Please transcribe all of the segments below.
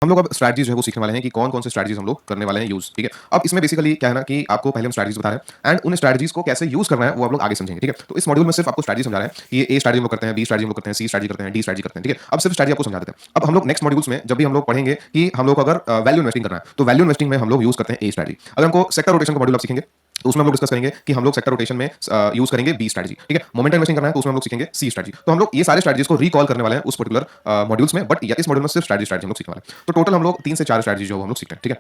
हम लोग अब स्ट्रैटेजीज जो है वो सीखने वाले हैं कि कौन कौन से स्ट्रैटेजीज हम लोग करने वाले हैं यूज। ठीक है, अब इसमें बेसिकली क्या है ना कि आपको पहले हम स्ट्रैटेजीज बता रहे हैं एंड उन स्ट्रैटेजीज को कैसे यूज करना है वो आप लोग आगे समझेंगे। ठीक है, तो इस मॉड्यूल में सिर्फ आपको स्ट्रैटेजी समझा रहे हैं कि ये ए स्ट्रैटेजी हम लोग करते हैं, बी स्ट्रैटेजी हम लोग करते हैं, सी स्ट्रैटेजी करते हैं, डी स्ट्रैटेजी करते हैं। ठीक है, अब सिर्फ स्ट्रैटेजी आपको समझा देते हैं। अब हम लोग नेक्स्ट मॉड्यूल्स में जब भी हम लोग पढ़ेंगे कि हम लोग अगर वैल्यू इन्वेस्टिंग करना है तो वैल्यू इन्वेस्टिंग में हम लोग यूज करते हैं ए स्ट्रैटेजी। अगर हमको सेक्टर रोटेशन का मॉड्यूल आप सीखेंगे तो उसमें हम लोग डिस्कस करेंगे कि हम लोग सेक्टर रोटेशन में यूज करेंगे बी स्ट्रैटेजी। ठीक है, मोमेंटम इन्वेस्टिंग करना है तो उसमें हम लोग सीखेंगे सी स्ट्रैटेजी। तो हम लोग ये सारे स्ट्रैटेजीज को रिकॉल करने वाले हैं उस पर्टिकुलर मॉड्यूल्स में, बट इस मॉड्यूल में सिर्फ स्ट्रैटेजी हम लोग सीखने वाले हैं। तो टोटल हम लोग 3 से 4 स्ट्रैटेजी जो हम लोग सीखते हैं। ठीक है,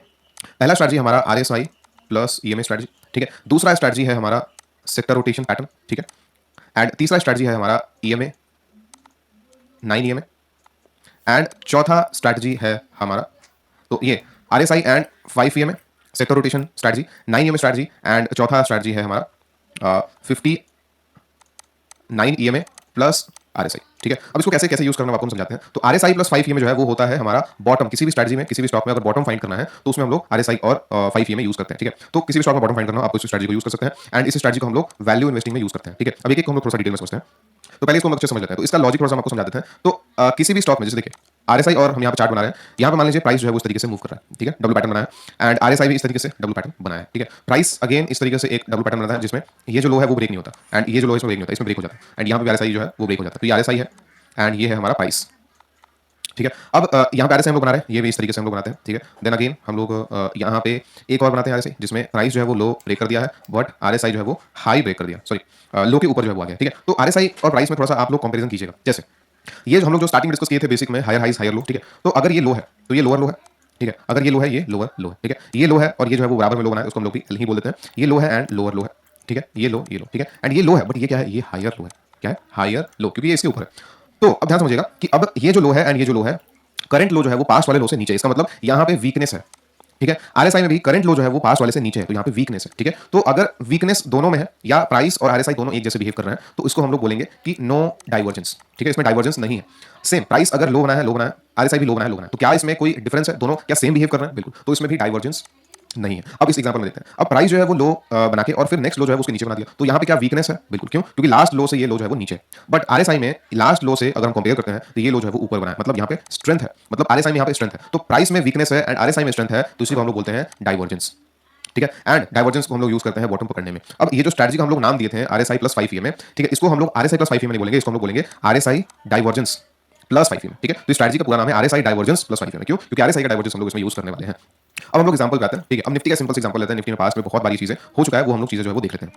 पहला स्ट्रैटेजी हमारा आरएसआई प्लस ईएमए स्ट्रैटेजी। ठीक है, दूसरा स्ट्रैटेजी है हमारा सेक्टर रोटेशन पैटर्न। ठीक है, एंड तीसरा स्ट्रैटेजी है हमारा ईएमए 9 ईएमए एंड चौथा स्ट्रैटेजी है हमारा तो ये RSI and 5 EMA sector rotation strategy, 9 EMA strategy and चौथा स्ट्रैटेजी है हमारा 59 ईएमए प्लस आरएसआई। ठीक है, अब इसको कैसे कैसे यूज करना है आपको हम समझाते हैं। तो आरएसआई प्लस 5 ईएमए जो है वो होता है हमारा बॉटम। किसी भी स्ट्रैटेजी में किसी भी स्टॉक में अगर बॉटम फाइंड करना है तो उसमें हम लोग आरएसआई और 5 ईएमए यूज करते हैं। ठीक है, तो किसी भी स्टॉक में बॉटम फाइंड करना हो आप इस स्ट्रैटेजी को यूज कर सकते हैं एंड इस स्ट्रैटेजी को हम लोग वैल्यू इन्वेस्टिंग में यूज करते हैं। ठीक है, अब एक हम लोग थोड़ा सा डिटेल में समझते हैं। तो पहले इसको हम अच्छे से समझ लेते हैं। तो इसका लॉजिक थोड़ा सा हम आपको समझा देते हैं। तो किसी भी स्टॉक में जैसे देखिए आरएसआई और हम यहाँ पे चार्ट बना रहे हैं, यहाँ पे मान लीजिए प्राइस जो है वो इस तरीके से मूव कर रहा है। ठीक है, डबल पैटर्न बनाया एंड आरएसआई भी इस तरीके से डबल पैटर्न बनाया है। ठीक है, प्राइस अगेन इस तरीके से एक डबल पैटर्न बनाता है जिसमें ये जो लो है वो ब्रेक नहीं होता एंड ये जो लो है इसमें ब्रेक नहीं होता, इसमें ब्रेक हो जाता है एंड यहाँ पे आरएसआई जो है वो ब्रेक हो जाता है। तो ये आरएसआई है एंड ये है हमारा प्राइस। ठीक है, अब यहाँ पे आरएसआई हम लोग बना रहे हैं, ये भी इस तरीके से हम लोग बनाते हैं। ठीक है, देन अगेन हम लोग यहाँ पे एक और बनाते हैं आरएसआई जिसमें प्राइस जो है वो लो ब्रेक कर दिया है बट आरएसआई जो है वो हाई ब्रेक कर दिया, सॉरी लो के ऊपर जो है वो आ गया। ठीक है, तो आरएसआई और प्राइस में थोड़ा सा आप लोग कंपैरिजन कीजिएगा। जैसे ये जो हम लोग जो स्टार्टिंग डिस्कस किए थे बेसिक में हायर हाइज हायर लो। ठीक है, तो अगर ये लो है तो ये लोअर लो है। ठीक है, अगर ये लो है ये लोअर लो है। ठीक है, ये लो है और ये जो है वो बराबर में लो बना है, उसको हम लोग भी एल ही बोल देते हैं। ये लो है एंड लोअर लो है। ठीक है, ये लो ये लो। ठीक है, एंड ये लो है बट ये क्या है, ये हायर लो है। क्या है, हायर लो, क्योंकि ये इसके ऊपर है। तो अब ध्यान समझिएगा कि अब ये जो लो है एंड ये जो लो है, करंट लो जो है वो पास्ट वाले लो से नीचे है। इसका मतलब यहाँ पे वीकनेस है। ठीक है, आरएसआई में भी करंट लो जो है वो पास्ट वाले से नीचे है, तो यहाँ पे वीकनेस है। ठीक है, तो अगर वीकनेस दोनों में है या प्राइस और आरएसआई दोनों एक जैसे बिहेव कर रहे हैं तो इसको हम लोग बोलेंगे कि नो डाइवर्जेंस। ठीक है, इसमें डाइवर्जेंस नहीं है। सेम प्राइस अगर लो बना है आरएसआई भी लो बना है, तो क्या इसमें कोई डिफरेंस है, दोनों क्या सेम बिहेव कर रहे हैं? बिल्कुल, तो इसमें भी डाइवर्जेंस नहीं है। अब इस एग्जांपल में देखते हैं। अब प्राइस जो है वो लो बना के और फिर नेक्स्ट लो जो है उसके नीचे बना दिया, तो यहाँ पे क्या वीकनेस है? बिल्कुल, क्यों? क्योंकि लास्ट लो से ये लो जो है वो नीचे है। बट आरएसआई में लास्ट लो से अगर हम कंपेयर करते हैं तो ये लो जो है वो ऊपर बना है, मतलब यहाँ पे स्ट्रेंथ है। मतलब आरएसआई में यहाँ पे स्ट्रेंथ है, तो प्राइस में वीकनेस है एंड आरएसआई में स्ट्रेंथ है, तो इसी को हम लोग बोलते हैं डाइवर्जेंस। ठीक है, एंड डाइवर्जेंस को हम लोग यूज करते हैं बॉटम पकड़ने में। अब ये जो स्ट्रैटेजी का हम लोग नाम दिए थे आरएसआई प्लस 5 ईएमए, ठीक है, इसको हम लोग आरएसआई प्लस 5 ईएमए नहीं बोलेंगे, इसको हम लोग बोलेंगे आरएसआई डाइवर्जेंस प्लस 5 ईएमए। ठीक है, तो इस स्ट्रैटेजी का पूरा नाम है आरएसआई डाइवर्जेंस प्लस 5 ईएमए। क्यों? क्योंकि आरएसआई का डाइवर्जेंस हम लोग इसमें यूज करने वाले हैं। अब हम लोग एग्जांपल पे आते हैं। ठीक है, अब निफ्टी का सिंपल एग्जांपल लेते हैं। निफ्टी में पास में बहुत बारी चीजें हो चुका है, वो हम लोग चीजें जो है वो देख लेते हैं।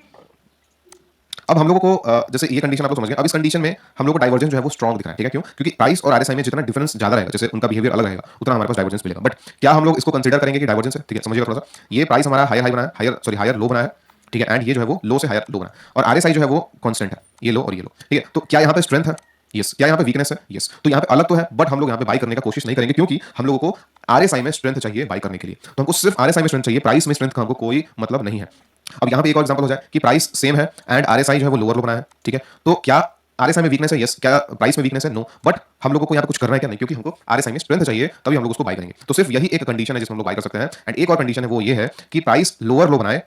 अब हम लोगों को जैसे ये कंडीशन आप लोग समझ गए। अब इस कंडीशन में हम लोग को डाइवर्जेंस जो है वो स्ट्रॉन्ग दिख रहा है। ठीक है, क्यों? क्योंकि प्राइस और आरएसआई में जितना डिफरेंस ज्यादा रहेगा, जैसे उनका बिहेवियर अलग रहेगा, उतना हमारे पास डाइवर्जेंस मिलेगा। बट क्या हम लोग इसको कंसीडर करेंगे कि डाइवर्जेंस है? ठीक है, समझिएगा थोड़ा सा। ये प्राइस हमारा हायर हाई बना है, हायर लो बना है। ठीक है, एंड ये जो है वो लो से हायर लो बना है और आरएसआई जो है वो कांस्टेंट है, ये लो और ये लो। ठीक है, तो क्या यहाँ पे स्ट्रेंथ है? यस। क्या यहाँ पे वीकनेस है? यस। तो यहाँ पे अलग तो है बट हम लोग यहाँ पे बाई करने का कोशिश नहीं करेंगे, क्योंकि हम लोगों को आरएसआई में स्ट्रेंथ चाहिए बाई करने के लिए। तो हमको सिर्फ आरएसआई में स्ट्रेंथ चाहिए, प्राइस में स्ट्रेंथ का हमको कोई मतलब नहीं है। अब यहाँ पे एक और एग्जांपल हो जाए कि प्राइस सेम है एंड आरएसआई जो है वो लोअर लो बना है। ठीक है, तो क्या आरएसआई में वीकनेस है? यस। क्या प्राइस में वीकनेस है? नो। बट हम लोगों को यहाँ पे कुछ करना है क्या? नहीं, क्योंकि हमको आरएसआई में स्ट्रेंथ चाहिए, तभी हम लोग उसको बाई करेंगे। तो सिर्फ यही एक कंडीशन है जिसमें हम लोग बाई कर सकते हैं। एंड एक और कंडीशन है वो ये है कि प्राइस लोअर लो बनाए,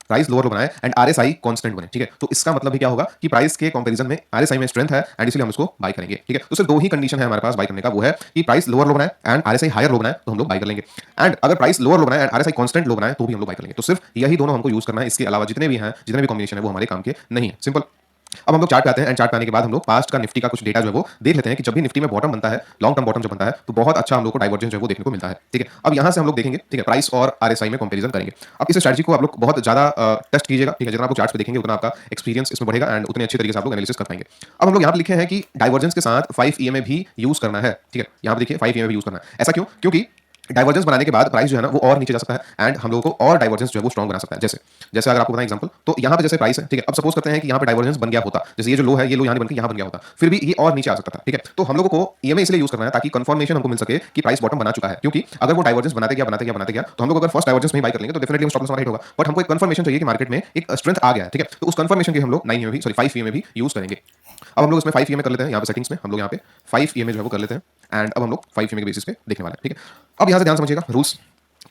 प्राइस लोअर लो बनाए एंड आरएसआई कांस्टेंट बने। ठीक है, तो इसका मतलब ही क्या होगा कि प्राइस के कंपैरिजन में आरएसआई में स्ट्रेंथ है एंड इसलिए हम इसको बाय करेंगे। ठीक है, तो सिर्फ दो ही कंडीशन है हमारे पास बाय करने का, वो है कि प्राइस लोअर लो बनाए एंड आरएसआई हायर लो बनाए, तो हम लोग बाय कर लेंगे। एंड अगर प्राइस लोअर लो बनाए एंड आरएसआई कांस्टेंट लो बनाए तो भी हम लोग बाय कर लेंगे। तो सिर्फ यही दोनों हमको यूज करना है, इसके अलावा जितने भी हैं, जितने भी कॉम्बिनेशन है वो हमारे काम के नहीं है। सिंपल। अब हम लोग चार्ट पे आते हैं एंड चार्ट पे आने के बाद हम लोग पास्ट का निफ्टी का कुछ डेटा जो है वो देख लेते हैं कि जब भी निफ्टी में बॉटम बनता है, लॉन्ग टर्म बॉटम जब बनता है, तो बहुत अच्छा हम लोग को डाइवर्जेंस जो है वो देखने को मिलता है। ठीक है, अब यहाँ से हम लोग देखेंगे, ठीक है, प्राइस और आरएसआई में कंपैरिजन करेंगे। अब इस स्ट्रैटेजी को आप लोग बहुत ज्यादा टेस्ट कीजिएगा। ठीक है, जितना आप लोग चार्ट पे देखेंगे उतना आपका एक्सपीरियंस इसमें बढ़ेगा एंड उतने अच्छे तरीके से आप लोग एनालिसिस कर पाएंगे। अब हम लोग यहाँ पे लिखे हैं कि डाइवर्जेंस के साथ 5 ईएमए भी यूज करना है। ठीक है, यहाँ पे देखिए 5 ईएमए भी यूज करना है। ऐसा क्यों? क्योंकि डाइवर्जेंस बनाने के बाद प्राइस जो है ना वो और नीचे जा सकता है एंड हम लोगों को और डाइवर्जेंस जो है वो स्ट्रॉन्ग बना सकता है। जैसे जैसे अगर आपको बताएं एग्जांपल, तो यहाँ पे जैसे प्राइस है, ठीक है, अब सपोज करते हैं कि यहाँ पे डाइवर्जेंस बन गया होता, जैसे ये जो लो है ये लो यहाँ बन के यहाँ बन गया होता, फिर भी ये और नीचे आ सकता था। ठीक है, तो हम लोगों को ईएमए इसलिए यूज करना है ताकि कंफर्मेशन हमको मिल सके कि प्राइस बॉटम बना चुका है। क्योंकि अगर वो डाइवर्जेंस बनाते गया तो हम लोग अगर फर्स्ट डाइवर्जेंस में बाय कर लेंगे तो डेफिनेटली स्टॉप लॉस हमारा हिट होगा। बट हमको एक कंफर्मेशन चाहिए कि मार्केट में एक स्ट्रेंथ आ गया है। ठीक है, तो उस कंफर्मेशन के हम लोग 9 ईएमए भी 5 ईएमए भी यूज करेंगे। अब हम लोग इसमें 5 ईएमए कर लेते हैं। यहाँ पे सेटिंग्स में हम लोग यहाँ पे 5 ईएमए जो है वो कर लेते हैं एंड अब हम लोग 5 ईएमए के बेसिस पे देखने वाले हैं। ठीक है, अब यहाँ से ध्यान समझिएगा रूल्स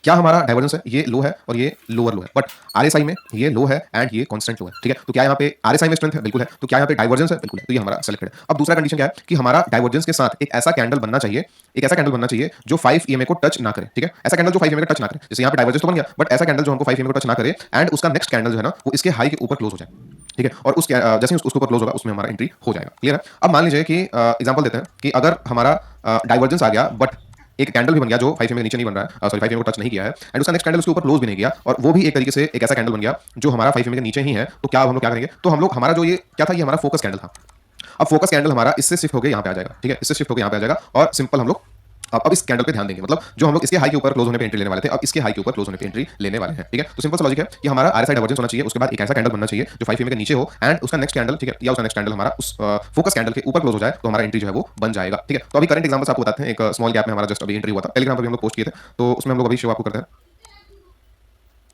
क्या हमारा डाइवर्जेंस है, ये लो है और ये लोअर लो है, बट आरएसआई में ये लो है एंड ये कांस्टेंट लो है, ठीक है। तो क्या यहाँ पे आरएसआई में स्ट्रेंथ है, बिल्कुल है। तो क्या यहाँ पे डाइवर्जेंस है, बिल्कुल है। तो ये हमारा सेलेक्टेड है। अब दूसरा कंडीशन क्या है कि हमारा डाइवर्जेंस के साथ एक ऐसा कैंडल बनना चाहिए, एक ऐसा कैंडल बनना चाहिए जो 5 ईएमए को टच ना करे, ठीक है। ऐसा कैंडल जो 5 ईएमए को टच ना करे, जैसे यहाँ पे डाइवर्जेंस तो बन गया, बट ऐसा कैंडल जो हमको 5 ईएमए को टच ना करे एंड उसका नेक्स्ट कैंडल जो है ना वो इसके हाई के ऊपर क्लोज हो जाए, ठीक है। और उस जैसे ही उसके ऊपर क्लोज होगा उसमें हमारा एंट्री हो जाएगा। क्लियर है। अब मान लीजिए कि एग्जांपल देते हैं कि अगर हमारा डाइवर्जेंस आ गया बट एक कैंडल भी बन गया जो 5 एमए के नीचे नहीं बन रहा है, सॉरी 5 एमए को टच नहीं किया है एंड उसका नेक्स्ट कैंडल उसके ऊपर क्लोज भी नहीं किया और वो भी एक तरीके से एक ऐसा कैंडल बन गया जो हमारा 5 एमए के नीचे ही है, तो क्या हम लोग क्या करेंगे, तो हम लोग हमारा जो ये क्या था, ये हमारा फोकस कैंडल था। अब फोकस कैंडल हमारा इससे शिफ्ट होकर यहाँ पे आ जाएगा, ठीक है, इससे शिफ्ट होकर यहाँ पे आ जाएगा और सिंपल हम लोग अब इस कैंडल पे ध्यान देंगे, मतलब जो हम लोग इसके हाई के ऊपर क्लोज होने पे एंट्री लेने वाले थे, अब इसके हाई के ऊपर क्लोज होने पे एंट्री लेने वाले हैं, ठीक है। तो सिंपल सा लॉजिक है कि हमारा आरएसआई डाइवर्जेंस होना चाहिए, उसके बाद एक ऐसा कैंडल बनना चाहिए जो 5 एमए के नीचे हो एंड उसका नेक्स्ट कैंडल, ठीक है, या उसका नेक्स्ट कैंडल हमारा उस फोकस कैंडल के ऊपर क्लोज हो जाए, तो हमारा एंट्री जो है वो बन जाएगा, ठीक है। तो अभी करंट एग्जांपल्स आपको बताते हैं। एक स्मॉल गैप में हमारा जस्ट अभी एंट्री हुआ था, टेलीग्राम पर भी हम लोग पोस्ट किए थे, तो उसमें हम लोग अभी शो आपको करते हैं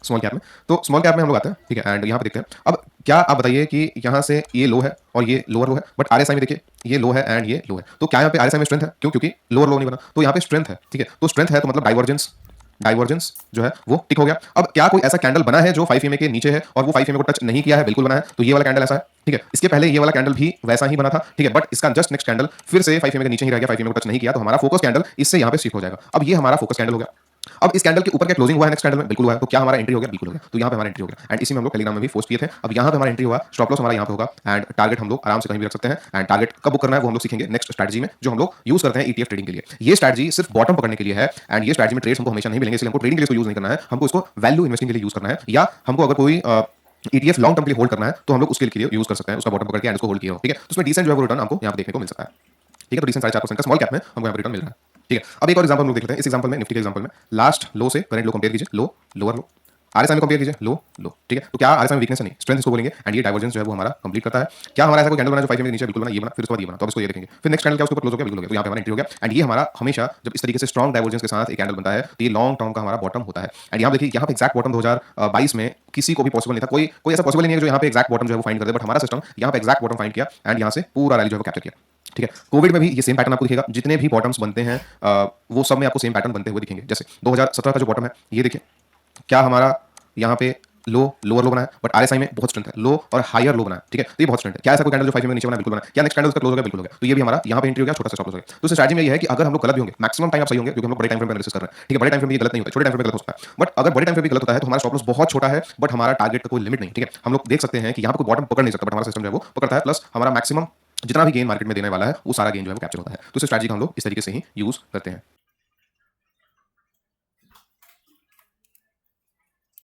स्मॉल कैप में। तो स्मॉल कैप में हम लोग आते हैं, ठीक है, एंड यहाँ पे देखते हैं। अब क्या आप बताइए कि यहाँ से ये लो है और ये लोअर लो है, बट आरएसआई में देखिए ये लो है एंड ये लो है, तो क्या यहाँ पे आरएसआई में स्ट्रेंथ है, क्यों, क्योंकि लोअर लो नहीं बना, तो यहाँ पे स्ट्रेंथ है, ठीक है। तो स्ट्रेंथ है तो मतलब डाइवर्जेंस जो है वो टिक हो गया। अब क्या कोई ऐसा कैंडल बना है जो 5 एमए के नीचे है और वो 5 एमए को टच नहीं किया है, बिल्कुल बना है। तो ये वाला कैंडल ऐसा है, ठीक है। इसके पहले ये वाला कैंडल भी वैसा ही बना था, ठीक है, बट इसका जस्ट नेक्स्ट कैंडल फिर से 5 एमए के नीचे ही रह गया, 5 एमए को टच नहीं किया, तो हमारा फोकस कैंडल इससे यहाँ पे शिफ्ट हो जाएगा। अब ये हमारा फोकस कैंडल हो गया। अब इस कैंडल के ऊपर क्या क्लोजिंग हुआ है नेक्स्ट कैंडल में, बिल्कुल हुआ है, तो क्या हमारा एंट्री हो गया, बिल्कुल हो गया। तो यहाँ पे हमारा एंट्री हो गया एंड इसी में हम लोग टेलीग्राम में भी पोस्ट किए थे। अब यहाँ पे हमारा एंट्री हुआ, स्टॉप लॉस हमारा यहाँ पे होगा एंड टारगेट हम लोग आराम से कहीं भी रख सकते हैं एंड टारगेट कब बुक करना है वो हम लोग सीखेंगे नेक्स्ट स्ट्रेटजी में, जो हम लोग यूज करते हैं ईटीएफ ट्रेडिंग के लिए। ये स्ट्रेटजी सिर्फ बॉटम पकड़ने के लिए है एंड ये स्ट्रेटजी में ट्रेड्स हमको हमेशा नहीं मिलेंगे, इसलिए हमको ट्रेडिंग के लिए इसको यूज नहीं करना है, हमको इसको वैल्यू इन्वेस्टिंग के लिए यूज करना है, या हमको अगर कोई ईटीएफ लॉन्ग टर्म के लिए होल्ड करना है तो हम लोग उसके लिए यूज कर सकते हैं, उसका बॉटम पकड़ के एंड उसको होल्ड किया हो, ठीक है। तो उसमें डिसेंट जो है वो रिटर्न हमको यहाँ पे देखने को मिल सकता है, ठीक है। तो डिसेंट 4.5% का स्मॉल कैप में हमको यहाँ पे रिटर्न मिल रहा है, ठीक है। अब एक और एग्जांपल हम लोग देख लेते हैं। इस एग्जांपल में निफ्टी के एग्जांपल में लास्ट लो से करंट लो कंपेयर कीजिए, लो लोअर लो, आरएसआई में कंपेयर कीजिए, लो लो, ठीक है। तो क्या आरएसआई में वीकनेस है, नहीं, स्ट्रेंथ इसको बोलेंगे एंड ये डाइवर्जेंस जो है वो हमारा कंप्लीट करता है। क्या हमारा ऐसा कोई कैंडल बना जो 5 एमए के नीचे बिल्कुल बना, ये बना, फिर उसके बाद ये बना, तो अब इसको ये देखेंगे, फिर नेक्स्ट कैंडल क्या उसके ऊपर क्लोज हो गया, बिल्कुल हो गया, तो यहाँ पे हमारा एंट्री हो गया एंड ये हमारा हमेशा जब इस तरीके से स्ट्रॉन्ग डाइवर्जेंस के साथ एक कैंडल बनता है तो ये लॉन्ग टर्म का हमारा बॉटम होता है। एंड यहाँ देखिए, यहाँ पे एक्जैक्ट बॉटम 2022 में किसी को भी पॉसिबल नहीं था, कोई ऐसा पॉसिबल नहीं है जो यहाँ पे एक्जैक्ट बॉटम जो है वो फाइंड कर दे, बट हमारा सिस्टम यहाँ पे एक्जैक्ट बॉटम फाइंड किया एंड यहाँ से पूरा रैली जो है वो कैप्चर किया, ठीक है। कोविड में भी ये सेम पैटर्न आपको दिखेगा, जितने भी बॉटम्स बनते हैं वो सब में आपको सेम पैटर्न बनते हुए दिखेंगे। जैसे 2017 का जो बॉटम है ये देखिए, क्या हमारा यहाँ पे लो लोअर लो बना है, बट आरएसआई में बहुत स्ट्रेंथ है, लो और हायर लो बना है, ठीक है। तो ये बहुत स्ट्रेंथ है। क्या ऐसा कोई कैंडल जो 5 में नीचे बना, बिल्कुल बना है। क्या नेक्स्ट कैंडल उसका क्लोज हो गया, बिल्कुल हो गया, तो ये भी हमारा यहाँ पे एंट्री हो गया, छोटा सा स्टॉप लॉस हो गया। तो इस स्ट्रेटजी में ये है कि अगर हम लोग गलत भी होंगे, मैक्सिमम टाइम आप सही होंगे क्योंकि हम लोग बड़े टाइम फ्रेम में एनालिसिस कर रहे हैं, ठीक है। बड़े टाइम फ्रेम में ये गलत नहीं होता, छोटे टाइम फ्रेम में गलत हो सकता है, बट अगर बड़े टाइम फ्रेम में गलत होता है तो हमारा स्टॉप लॉस बहुत छोटा है, बट हमारा टारगेट का कोई लिमिट नहीं, ठीक है। हम लोग देख सकते हैं कि यहाँ पे कोई बॉटम पकड़ नहीं सकता, बट हमारा सिस्टम जो है वो पकड़ता है, प्लस हमारा मैक्सिमम जितना भी गेन मार्केट में देने वाला है वो सारा गेन जो है वो कैप्चर होता है। तो इस स्ट्रेटजी का हम लोग इस तरीके से ही यूज करते हैं।